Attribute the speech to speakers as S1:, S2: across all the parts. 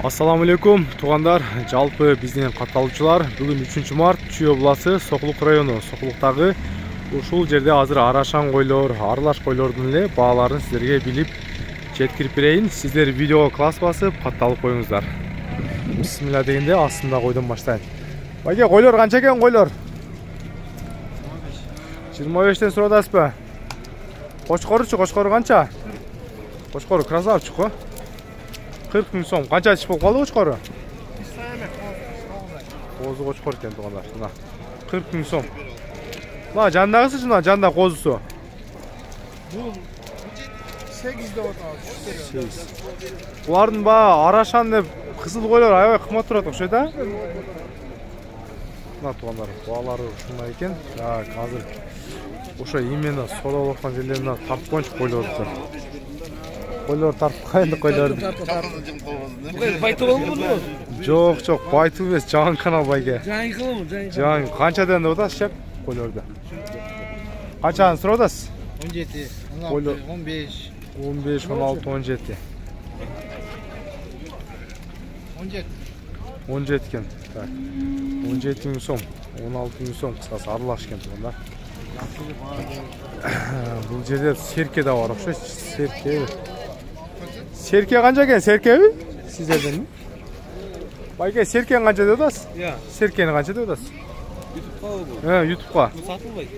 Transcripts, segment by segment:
S1: Assalamu alaikum туғандар, жалпы биздин катталуучулар. Бүгүн 3 март Чүй областы Сокулук району. Сокулуктагы ушул жерде азыр арашан койлор, аралаш койлордун эле бааларын сиздерге билип жеткирип берейин. Сиздер видеого класс басып, катталып коюңуздар. Бисмилла дегенде астында койдон баштайын. Байке, койлор канча экен койлор? 25тен сурадасызбы? Кочкоручу, кочкору канча? Кочкору красавчик го. 40 000 сом. Канча тиш болуп калды кочкору? Козу кочкор экен тугандар. Мына 40 000 сом. Мына жандагысы жана жанда козусу.
S2: Бул 8 деп атабыз.
S1: Булардын баа арашан деп кызыл койлор аябай кымбат турат окшойт а? Мына тугандар, баалары ушундай экен. Так, азыр ошо именно содолуп аткан жерлеринен тартып коюнчу койлорду. Койлор тартып кайын койлорду.
S2: Байтып болбодубу?
S1: Жок, байтып эмес, жаңы канал байке.
S2: Жаңы кылымы,
S1: Жаңы канчадан деп атасыз шеп койлорду? Канчаны сурап атасыз?
S2: 17, 15,
S1: 15, 16, 17. 17 экен. Так. 17 000 сом, 16 000 сом кыскасы аралаш экен тугандар. Бул жерде серке да бар окшойт. Серке. Серке канча экен? Серкеби? Сиздерден? Байке, серкени канча деп атасыз? Серкени канча деп атасыз?
S2: YouTube'га.
S1: YouTube'га.
S2: Сатылбайт.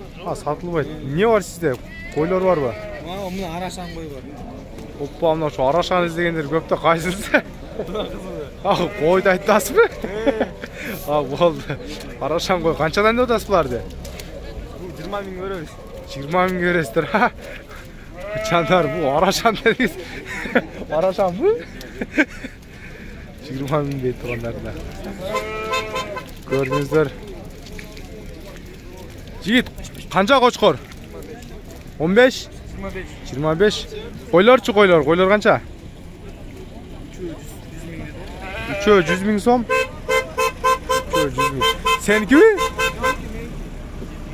S1: Сатылбайт. Не бар сизде? Койлор барбы?
S2: Мына арашан кой бар.
S1: Оппа, мына ошо арашан издегендер көп да кайсысы? Койду айтасызбы? Болду. Арашан кой канчадан деп атасыз буларды?
S2: 20 000 көрөбүз.
S1: 20 000 көрөсүздөр. Жандар, бу арашан дедиңиз. Арашанбы? 20 000 дейт тугандарда. Көрдүңүздөр. Жигит, канча кочкор? 15? 25. Койлорчу койлор канча? 100 000 сом. 100 000. Senikimi?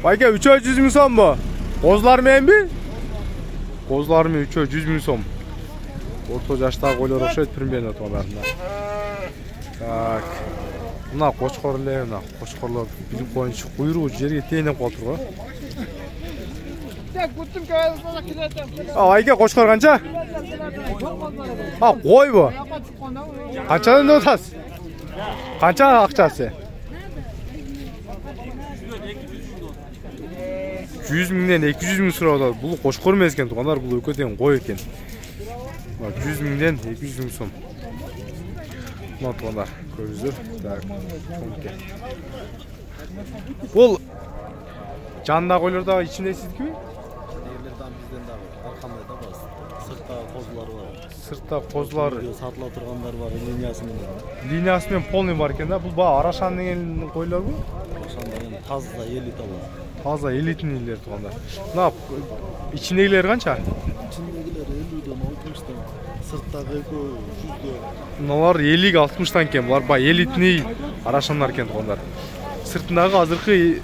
S1: Bayke 300 000 сом bu. Kozlar menbi? Kozlar mı 300 000 сом. Orta жаштагы койлор окшойт примерно тугандарында. Так. Мына кочкор эле, мына кочкорлор билип коюнчу куйругу жерге тээнип калып го.
S2: Так, буттум кабалына кирет.
S1: Айке кочкор канча? Кой бу. Канчадан деп атасыз? Канча акчасы? 100 000ден 200 000 сурап атат. Бул кочкор эмес экен тугандар, бул экөө тең кой экен. 100 000ден 200 000 сом. Мына тугандар, көрүңүздөр. Так. Бул жанда койлордагы ичинде сиздикими?
S3: Ерлерден бизден дагы аркандай да бар. Сырттагы козулар бар.
S1: Сыртта козулар
S3: сатыла тургандар бар, линиясы менен.
S1: Линиясы менен полный бар экен да. Бул баа арашан деген койлорбу?
S3: Арашан деген таза элит алат.
S1: Таза элитнийлер тугандар. Мына ичиндегилер канча?
S3: Ичиндегилер 50ден 60тан, сырттагы экөө 100дөн.
S1: Мыналар 50-60тан экен. Булар баа элитный арашандар экен тугандар. Сыртындагы азыркы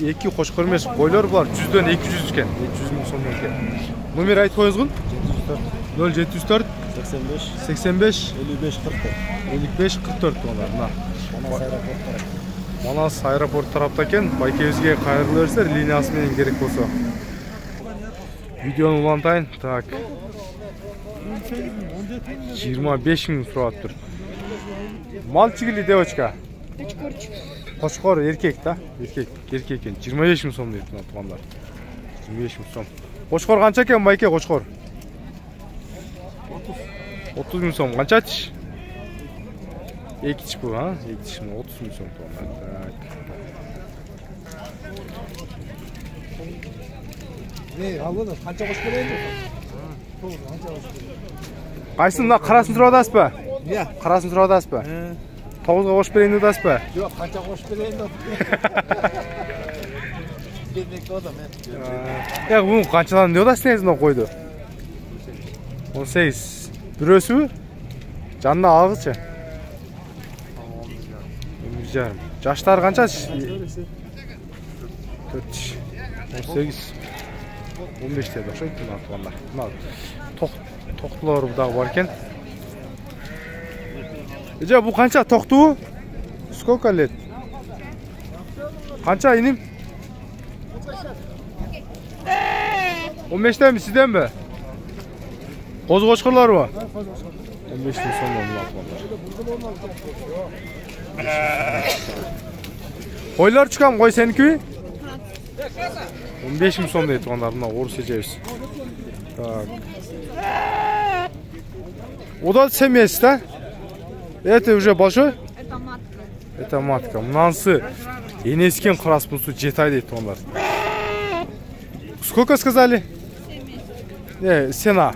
S1: эки кочкор эмес койлор булар 100дөн 200 экен. 200 000 сом экен. Номер айтып коюңузгун? 0704
S3: 85
S1: 85
S3: 55 44.
S1: 55 44 тугандар. Мына
S3: Манас аэропорттар.
S1: Манас аэропорт тарапта экен. Байкебизге кайрылып берсер, линиясы менен керек болсо. Видеону улантайын. Так. 25 000 сурап тур. Мальчик или девочка? Кочкор эркек да? Эркек экен. 25 000 сом дейт мына тугандар. 25 000 сом. Кочкор канча экен байке кочкор? 30 000 сом. Канча тиш? Эки тиш бу, а? Эки тиш 30 000 сом тугандар. Так.
S2: Алгыда канча кош берейин?
S1: Кайсын мына карасын сурап атасызбы? Карасын сурап атасызбы? 9га кош берейин деп атасызбы?
S2: Жок, канча кош берейин деп. Бермек болдум мен.
S1: Бун канчадан деп атасыз негизи мына койду? 18. Бирөөсүбү? Жанына алгычы? 1,5. Жаштары канча? 4 тиш. 18. 15 деп окшойт мына тугандар. Мына токтолор дагы бар экен. Ece bu kança toktu? Сколько лет? Kança inim? 15'ten mi sizden mi? Koz koçkurlar mı? 15'ten sonra onu bakmalar. Koylar çıkan koy seninki mi? 15 mi son deydi onlar bunlar orası eceğiz. Так. O da семейство, да? Это уже большой?
S4: Это матка.
S1: Это матка. Мынансы енескен қырас бұлсу 7 ай дейді onlar. Сколько сказали?
S4: 7 месяцев.
S1: Сена?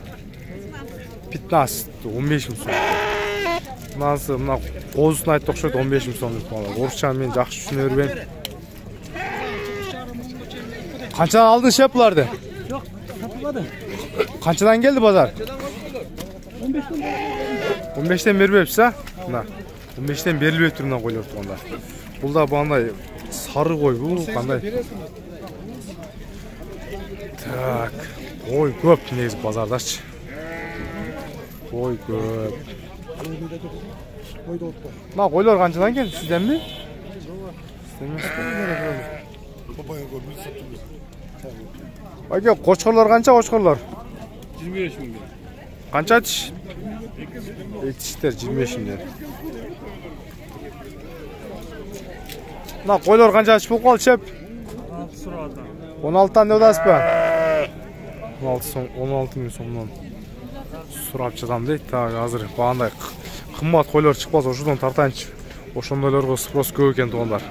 S1: 15. 15 мың сом. Мынансы мына қозысын айтты оқшайды 15 мың сом дейді onlar. Орысшаны мен жақсы түсіне өрбен. Қаншадан алдың шеп бұларды?
S2: Yok, satılmadı.
S1: Қаншадан келді базар? 15'ten бербепсіз, а? Мына 15'ten беріліп өтір мына қойлар тұрғанда. Бұл да бағандай сары қой бұл, қандай? Так, ой көп негізі базардашчы. Ой көп. Мына қойлар қаншадан келді, сізден бе? Байке, қошқырлар қанша қошқырлар?
S2: 25 bin.
S1: Қанша тіш? Тіштер 25 мыңден. Мына қойлар қанша тіш бұл қалды шеп? 16-тан деп дасыз ба? 16 мың сомнан сұрап жатам дейді. Так, азыр бағандай қымбат қойлар шықпаса ошодан тартайыншы. Ошондойлорго спрос көп екен туғандар.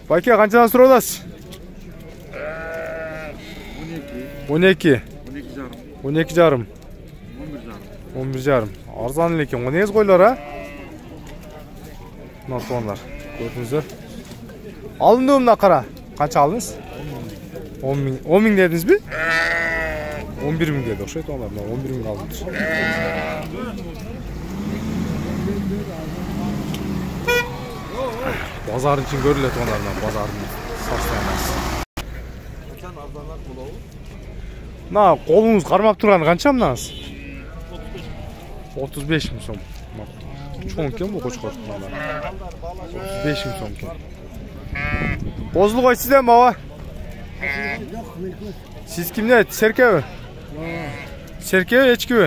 S1: Байке, қаншадан сұрап дасыз? 12. 12 жарым. 11 жарым. Арзан екен. О неңіз қойлар, а? Мына туғандар. Көрдіңіздер. Алынды өмна қара. Қанша алдыңыз? 10 мың дедіңіз бе? 11 мың деді. Оқшай туғандар. 11 мың алдыңыз. Базарын için көрілі туғандар. Базарын састайамыз. Мына қолыңыз қармап тұрған қанша мынаңыз? 35 мың сом. Чоң кен бұл қошқар. 35 мың сом кен. Бозылы қой сізден баба? Сіз кімне? Серке бі? Серке бі, ечкі бі?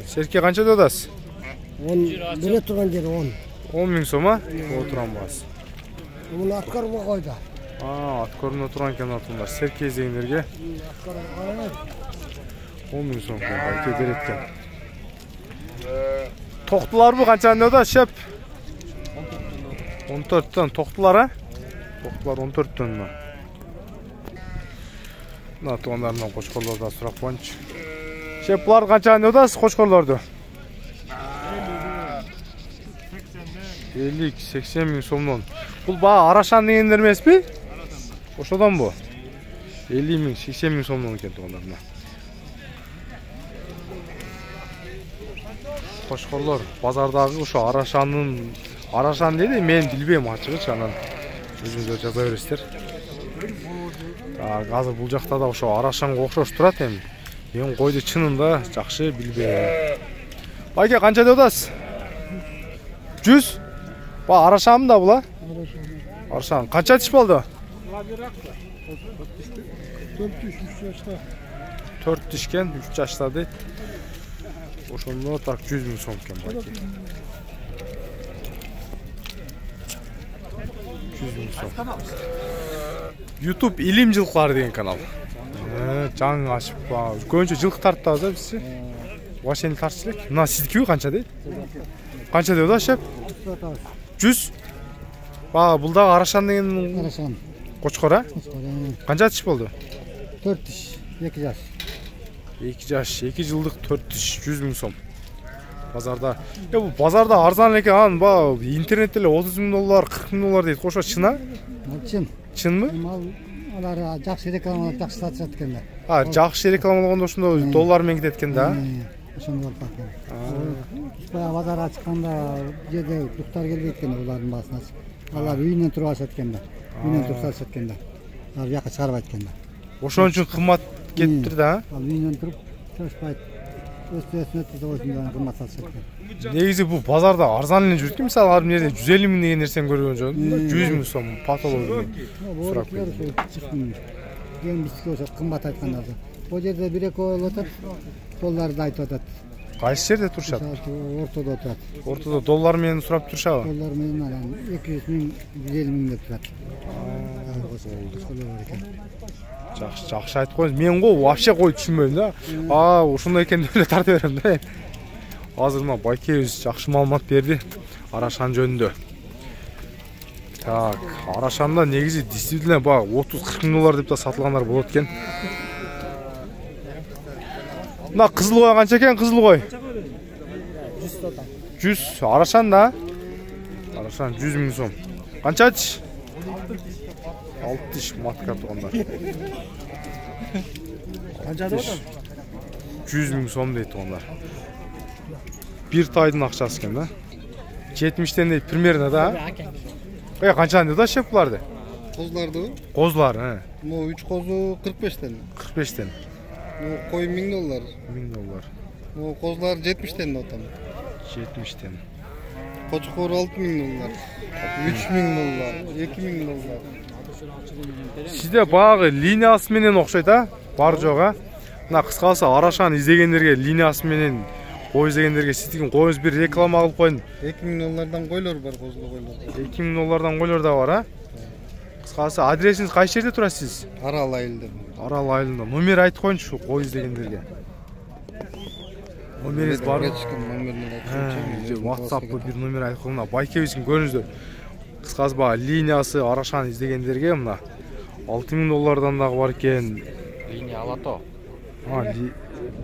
S1: Серке қанша додасыз?
S5: 10 біле тұрған жері 10.
S1: 10 мың сом, а? Отыран басы.
S5: Оны аткарма қойды.
S1: Аткорына тұран кен атыңдар. Серке езеңдерге 10 мың сом кен. Байке дереткен. Тоқтылар бұл қаншаны өда шеп? 14-тен тоқтылар, а? Тоқтылар 14-тен ма? Мына туғандарынан қошқорларда сұрақ қойыншы. Шеп, бұлар қаншаны өдасыз қошқорларды? 50-80 мың сомнан. Бұл баға арашан дегендер емес пе? Ошодан бұл? 50 мың, 80 мың сомнан екен туғандарына. Қошқорлар базардағы ошо арашан дейді, мен білбейм ашығы чанан өзіңдер жаза бересіздер. Қазір бұл жақта да ошо арашанға оқшош тұрат ем. Мен қойды чынында жақшы білбейм. Байке, қанша деудасыз? 100? Ба, арашан да бұл, а? Арашан. Қанша тіш болды? 4 тішкен, 3 жашта дейді. Ошондо так 100 мың сом кен байке. 100 мың сом. YouTube илим жылқылары деген канал. Жаңы ашып ба. Көбінше жылқы тарттабыз да бізсе. Вашені тартшылек. Мына сіздікі қанша дейді? Қанша дейді да шеп? 100? Ба, бұлдағы арашан деген
S5: Арашан.
S1: қошқор, а? Қанша тіш болды?
S5: 4 тіш, 2 жаш.
S1: 2 жаш, 2 жылдық 4 тіш, 100 мың сом. Базарда. Бұл базарда арзан екен, ба, интернетте 30 мың доллар, 40 мың доллар дейді. Қошқа чын, а?
S5: Чын.
S1: Чын мы?
S5: Олар жақсы рекламалар жақсы сатып жатқанда.
S1: Жақсы рекламалағанда ошондо доллармен кететкен да?
S5: Ошондо алып бара. Базар ачканда жерде дуктар келбейт экен улардын басына. Алар үйүнөн туруп алышат экен да. Үйүнөн туруп алышат экен да. Алар жака чыгарбайт экен да.
S1: Ошон үчүн кымбат кетиптир да?
S5: Ал үйүнөн туруп чачпайт. Өстесіне тізе осындай қымбат сатып жатқан.
S1: Негізі бұл базарда арзан эле жүрөт. Мысалы ар жерде 150 миң деген нерсени көргөн жөн. 100 миң сом патология. Сурап келдим.
S5: Ең бизге ошо кымбат айткандар. Бул жерде 1-2 ой отат, долларды айтып атат.
S1: Кайсы жерде турушат?
S5: Ортодо турат.
S1: Ортодо доллар менен сурап турушабы?
S5: Доллар менен анан 200 миң, 150 миң деп турат.
S1: Жакшы айтып коюңуз. Мен го вообще кой түшүнбөйм да. Ушундай экен деп эле тарта берем да. Азыр мына байкебиз жакшы маалымат берди Арашан жөнүндө. Так, Арашанда негизи действительно баг 30-40 миң доллар деп да сатылгандар болот экен. Мына кызыл кой канча экен, кызыл кой?
S5: 100 сотан.
S1: 100, Арашан да? Арашан 100 миң сом. Канчачы? 60 матка тугандар.
S2: Канча деп атам?
S1: 100 миң сом дейт тугандар. Bir tayдын акчасы экен да. 70тен дейт примерно да. Канчаны дейт да шеп буларды?
S3: Козларды?
S1: Козлар,
S3: Mo 3 kozu 45'ten.
S1: 45тен.
S3: Mo koy $1000.
S1: $1000.
S3: Mo kozlar 70'ten otam.
S1: 70тен.
S3: Koçukor $6000. $3000. $2000.
S1: Сизде багы линиясы менен окшойт а? Бар жок а? Мына кыскасы Арашаны издегендерге линиясы менен кой издегендерге сиздин коюңуз бир реклама кылып коюн.
S3: $2000'dan koylar бар, козлы koylar.
S1: $2000'dan койлор да бар а? Кыскасы адресиңиз кайсы жерде турасыз?
S3: Арал айылда.
S1: Арал айылында. Номер айтып коюңчу кой издегендерге. Номериңиз барбы? WhatsApp бир номер айтып коюңна. Байкебиздин көрүңүздөр. Кыскасы баа линиясы Арашаны издегендерге мына $6000'дан дагы бар экен.
S2: Линия Алато.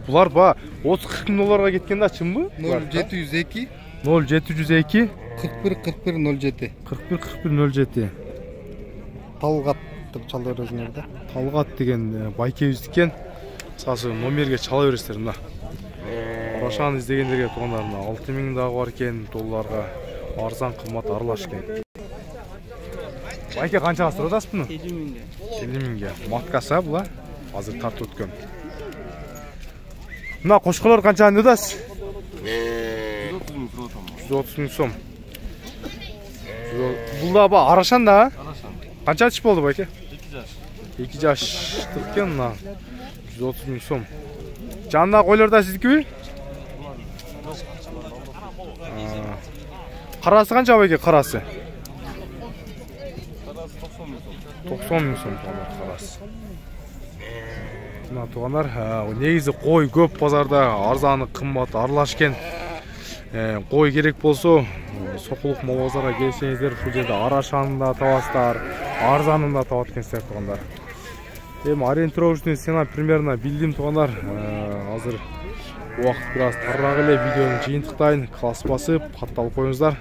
S1: Булар ба 30-40 миң кеткен да, чынбы?
S3: 0702
S1: 0702
S3: 41 41 07.
S1: 41 41 07.
S3: Талгат деп чала бересиңер да.
S1: Талгат деген байкебиздикен. Кыскасы номерге чала бересиздер мына. Арашаны издегендерге туугандарына 6000 дагы бар экен, долларга арзан кымбат аралаш экен. Байке канчага турат атасыз буну?
S2: 50 миңге.
S1: 50 миңге. Маткасы була? Азыр тартып өткөн. Мына кошколор канчаны атасыз? 130 миң сом. Бул да ба Арашан да?
S2: Арашан.
S1: Канча жаш болду байке?
S2: 2 жаш.
S1: 2 жаштык экен мына. 130 миң сом. Жанында койлор да сиздикиби? Карасы канча байке, карасы? 90 миң сом карасы. Мына туугандар, негизи кой көп базарда, арзаны кымбат аралаш экен. Кой керек болсо, Сокулук мал базарга келсеңиздер, ушул жерде Арашанын да табасыздар, арзанын да табат экенсиздер туугандар. Ориентировочный цена примерно билдим туугандар. Азыр убакыт бир аз тарыраак эле видеону жыйынтыктайын. Класс басып, катталып коюңуздар.